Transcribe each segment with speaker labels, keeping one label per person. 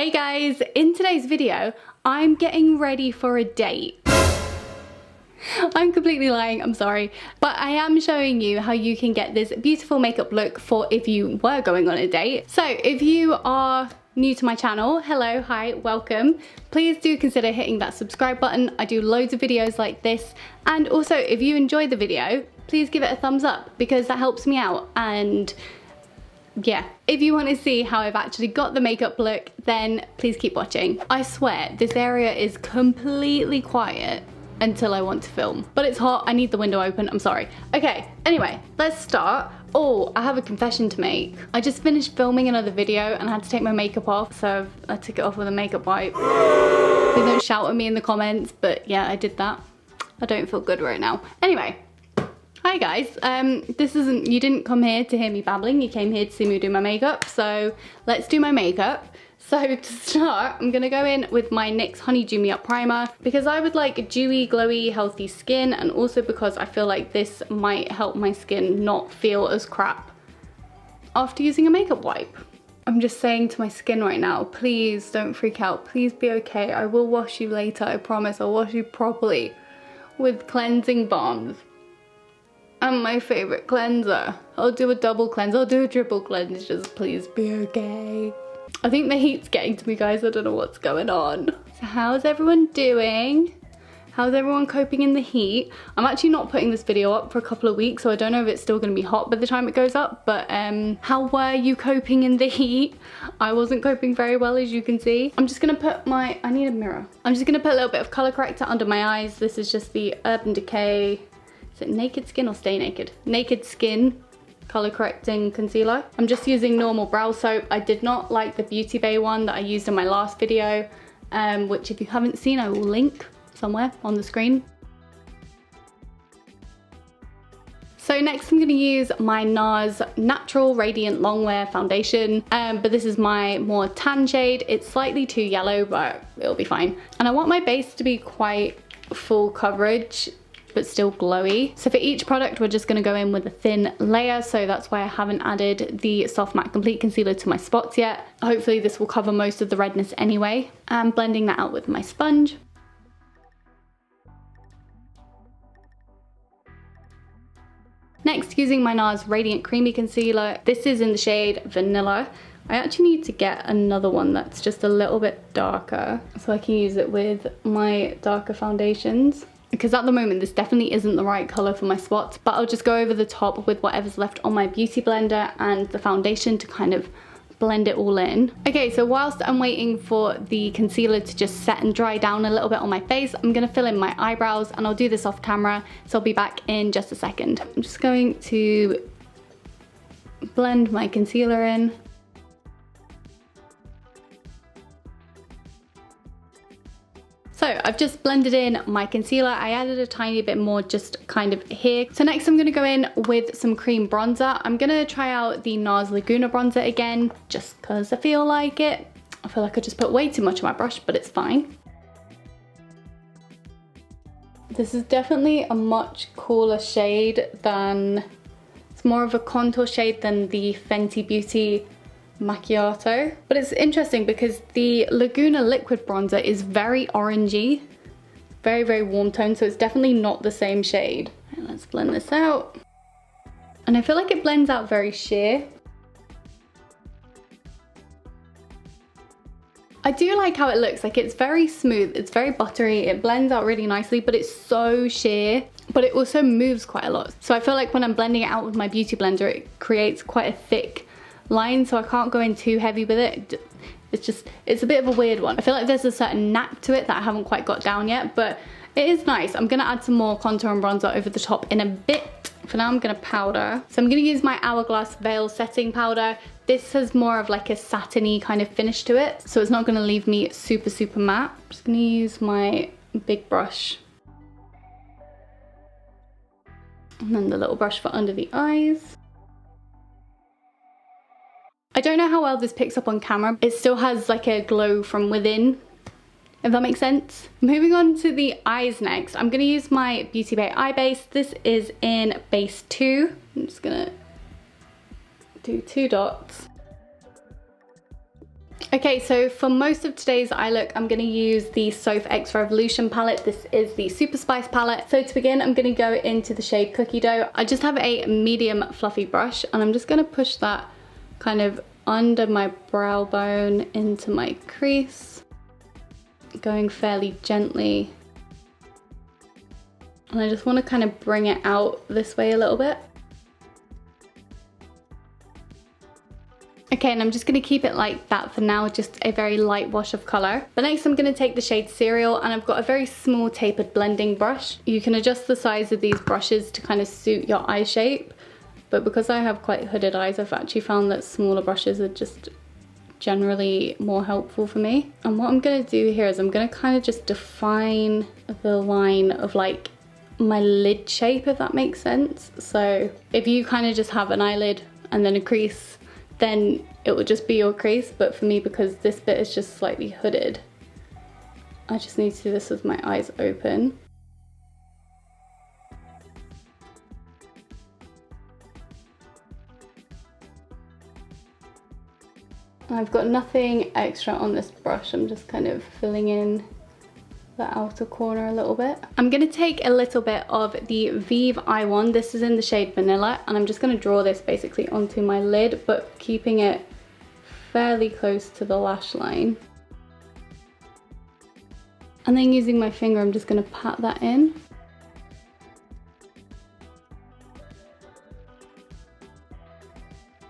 Speaker 1: Hey guys, in today's video, I'm getting ready for a date. I'm completely lying, I'm sorry. But I am showing you how you can get this beautiful makeup look for if you were going on a date. So if you are new to my channel, hello, hi, welcome. Please do consider hitting that subscribe button. I do loads of videos like this. And also, if you enjoy the video, please give it a thumbs up because that helps me out. And yeah, if you want to see how I've actually got the makeup look, then please keep watching. I swear, this area is completely quiet until I want to film. But it's hot, I need the window open, I'm sorry. Okay, anyway, let's start. Oh, I have a confession to make. I just finished filming another video and I had to take my makeup off, so I took it off with a makeup wipe. Please don't shout at me in the comments, but yeah, I did that. I don't feel good right now. Anyway. Hi guys, you didn't come here to hear me babbling, you came here to see me do my makeup, so let's do my makeup. So to start, I'm gonna go in with my NYX Honey Dew Me Up Primer because I would like dewy, glowy, healthy skin, and also because I feel like this might help my skin not feel as crap after using a makeup wipe. I'm just saying to my skin right now, please don't freak out, please be okay. I will wash you later, I promise, I'll wash you properly with cleansing balms. And my favorite cleanser. I'll do a double cleanse, I'll do a triple cleanse, just please be okay. I think the heat's getting to me, guys, I don't know what's going on. So how's everyone doing? How's everyone coping in the heat? I'm actually not putting this video up for a couple of weeks, so I don't know if it's still gonna be hot by the time it goes up, but how were you coping in the heat? I wasn't coping very well, as you can see. I'm just gonna put I need a mirror. I'm just gonna put a little bit of color corrector under my eyes. This is just the Urban Decay, is it NakedSkin or Stay Naked? NakedSkin color correcting concealer. I'm just using normal brow soap. I did not like the BeautyBay one that I used in my last video, which if you haven't seen, I will link somewhere on the screen. So next I'm gonna use my Nars Natural Radiant Longwear foundation, but this is my more tan shade. It's slightly too yellow, but it'll be fine. And I want my base to be quite full coverage, but still glowy. So for each product, we're just gonna go in with a thin layer, so that's why I haven't added the Soft Matte Complete Concealer to my spots yet. Hopefully this will cover most of the redness anyway. I'm blending that out with my sponge. Next, using my Nars Radiant Creamy Concealer. This is in the shade Vanilla. I actually need to get another one that's just a little bit darker so I can use it with my darker foundations. Because at the moment this definitely isn't the right colour for my spots, but I'll just go over the top with whatever's left on my beauty blender and the foundation to kind of blend it all in. Okay, so whilst I'm waiting for the concealer to just set and dry down a little bit on my face, I'm gonna fill in my eyebrows, and I'll do this off camera, so I'll be back in just a second. I'm just going to blend my concealer in. So I've just blended in my concealer. I added a tiny bit more just kind of here. So next I'm gonna go in with some cream bronzer. I'm gonna try out the Nars Laguna bronzer again, just cause I feel like it. I feel like I just put way too much on my brush, but it's fine. This is definitely a much cooler shade than, it's more of a contour shade than the Fenty Beauty Macchiato. But it's interesting because the Laguna liquid bronzer is very orangey, very, very warm tone, so it's definitely not the same shade. And let's blend this out. And I feel like it blends out very sheer. I do like how it looks, like it's very smooth, it's very buttery, it blends out really nicely, but it's so sheer, but it also moves quite a lot. So I feel like when I'm blending it out with my beauty blender, it creates quite a thick line, so I can't go in too heavy with it. It's a bit of a weird one. I feel like there's a certain knack to it that I haven't quite got down yet, but it is nice. I'm gonna add some more contour and bronzer over the top in a bit. For now I'm gonna powder. So I'm gonna use my Hourglass Veil Setting Powder. This has more of like a satiny kind of finish to it, so it's not gonna leave me super, super matte. I'm just gonna use my big brush. And then the little brush for under the eyes. I don't know how well this picks up on camera. It still has like a glow from within, if that makes sense. Moving on to the eyes next, I'm gonna use my BeautyBay eye base. This is in base 2. I'm just gonna do 2 dots. Okay, so for most of today's eye look, I'm going to use the Soph X Revolution palette. This is the Super Spice palette. So to begin, I'm going to go into the shade Cookie Dough. I just have a medium fluffy brush, and I'm just going to push that kind of under my brow bone into my crease, going fairly gently. And I just want to kind of bring it out this way a little bit. Okay, and I'm just going to keep it like that for now, just a very light wash of colour. But next I'm going to take the shade Cereal, and I've got a very small tapered blending brush. You can adjust the size of these brushes to kind of suit your eye shape, but because I have quite hooded eyes, I've actually found that smaller brushes are just generally more helpful for me. And what I'm going to do here is I'm going to kind of just define the line of like my lid shape, if that makes sense. So if you kind of just have an eyelid and then a crease, then it would just be your crease, but for me, because this bit is just slightly hooded, I just need to do this with my eyes open. I've got nothing extra on this brush, I'm just kind of filling in the outer corner a little bit. I'm going to take a little bit of the Vieve Eye Wand. This is in the shade Vanilla, and I'm just going to draw this basically onto my lid, but keeping it fairly close to the lash line. And then using my finger, I'm just going to pat that in.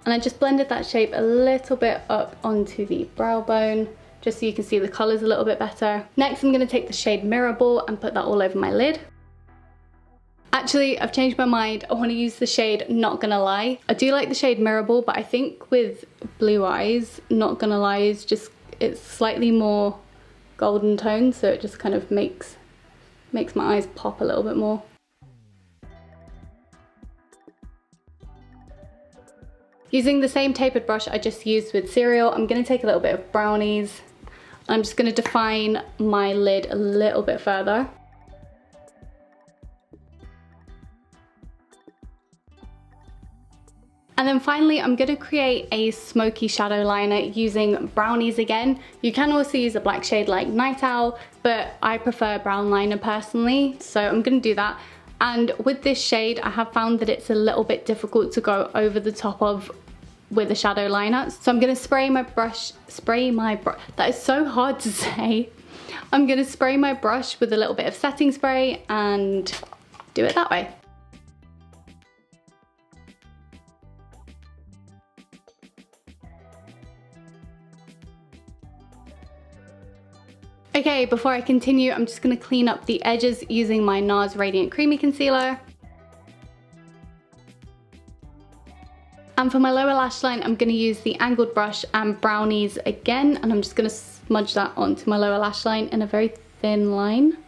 Speaker 1: And I just blended that shape a little bit up onto the brow bone, just so you can see the colours a little bit better. Next, I'm going to take the shade Mirror Ball and put that all over my lid. Actually, I've changed my mind. I want to use the shade Not Gonna Lie. I do like the shade Mirror Ball, but I think with blue eyes, Not Gonna Lie is just, it's slightly more golden tone, so it just kind of makes my eyes pop a little bit more. Using the same tapered brush I just used with Cereal, I'm going to take a little bit of Brownies. I'm just going to define my lid a little bit further. And then finally, I'm going to create a smoky shadow liner using Brownies again. You can also use a black shade like Night Owl, but I prefer brown liner personally, so I'm going to do that. And with this shade, I have found that it's a little bit difficult to go over the top of with a shadow liner. So I'm gonna spray my brush, that is so hard to say. I'm gonna spray my brush with a little bit of setting spray and do it that way. Okay, before I continue, I'm just gonna clean up the edges using my Nars Radiant Creamy Concealer. And for my lower lash line, I'm gonna use the angled brush and Brownies again, and I'm just gonna smudge that onto my lower lash line in a very thin line.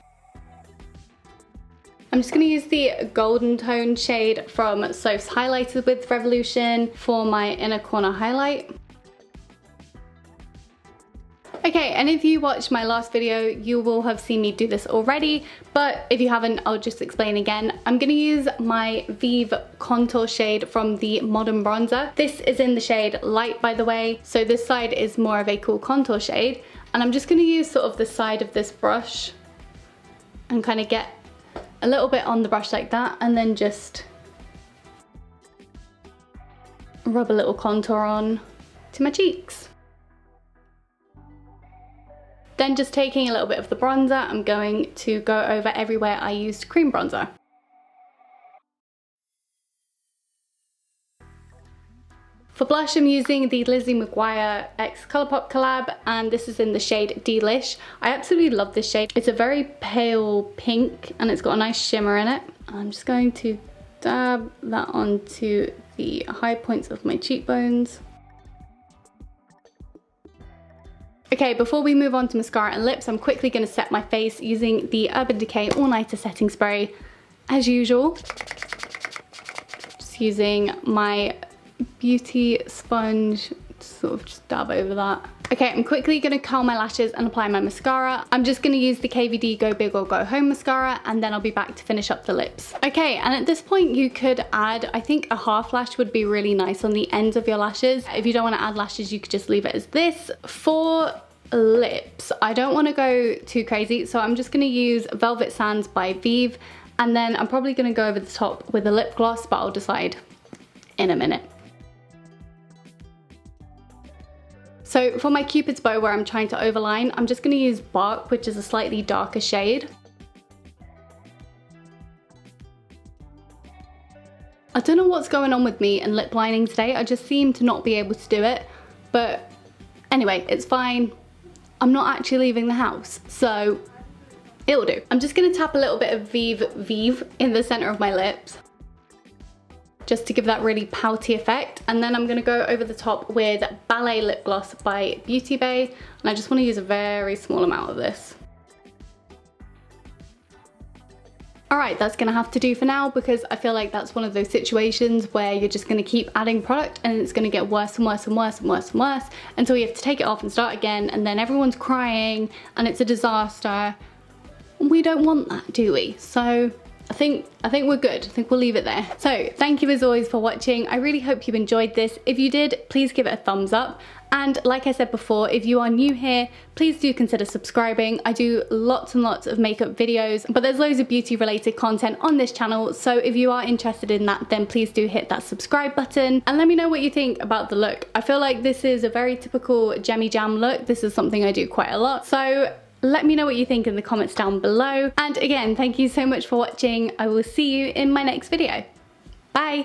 Speaker 1: I'm just gonna use the golden tone shade from Soph's Highlighter with Revolution for my inner corner highlight. Okay, and if you watched my last video, you will have seen me do this already, but if you haven't, I'll just explain again. I'm gonna use my Vieve contour shade from the Modern Bronzer. This is in the shade Light, by the way, so this side is more of a cool contour shade, and I'm just gonna use sort of the side of this brush and kind of get a little bit on the brush like that, and then just rub a little contour on to my cheeks. Then just taking a little bit of the bronzer, I'm going to go over everywhere I used cream bronzer. For blush, I'm using the Lizzie McGuire X Colourpop collab, and this is in the shade Dee-lish. I absolutely love this shade. It's a very pale pink, and it's got a nice shimmer in it. I'm just going to dab that onto the high points of my cheekbones. Okay, before we move on to mascara and lips, I'm quickly going to set my face using the Urban Decay All Nighter Setting Spray, as usual. Just using my beauty sponge to sort of just dab over that. Okay, I'm quickly gonna curl my lashes and apply my mascara. I'm just gonna use the KVD Go Big or Go Home mascara, and then I'll be back to finish up the lips. Okay, and at this point you could add, I think a half lash would be really nice on the ends of your lashes. If you don't wanna add lashes, you could just leave it as this. For lips, I don't wanna go too crazy, so I'm just gonna use Velvet Sands by Vieve, and then I'm probably gonna go over the top with a lip gloss, but I'll decide in a minute. So for my Cupid's bow where I'm trying to overline, I'm just gonna use Bark, which is a slightly darker shade. I don't know what's going on with me and lip lining today. I just seem to not be able to do it. But anyway, it's fine. I'm not actually leaving the house, so it'll do. I'm just gonna tap a little bit of Vieve in the center of my lips, just to give that really pouty effect. And then I'm gonna go over the top with Ballet lip gloss by BeautyBay, and I just wanna use a very small amount of this. All right, that's gonna have to do for now, because I feel like that's one of those situations where you're just gonna keep adding product and it's gonna get worse and worse and worse and worse and worse until you have to take it off and start again, and then everyone's crying and it's a disaster. We don't want that, do we? So I think we're good. I think we'll leave it there. So thank you as always for watching. I really hope you enjoyed this. If you did, please give it a thumbs up. And like I said before, if you are new here, please do consider subscribing. I do lots and lots of makeup videos, but there's loads of beauty related content on this channel. So if you are interested in that, then please do hit that subscribe button and let me know what you think about the look. I feel like this is a very typical Jemmy Jam look. This is something I do quite a lot. So let me know what you think in the comments down below. And again, thank you so much for watching. I will see you in my next video. Bye.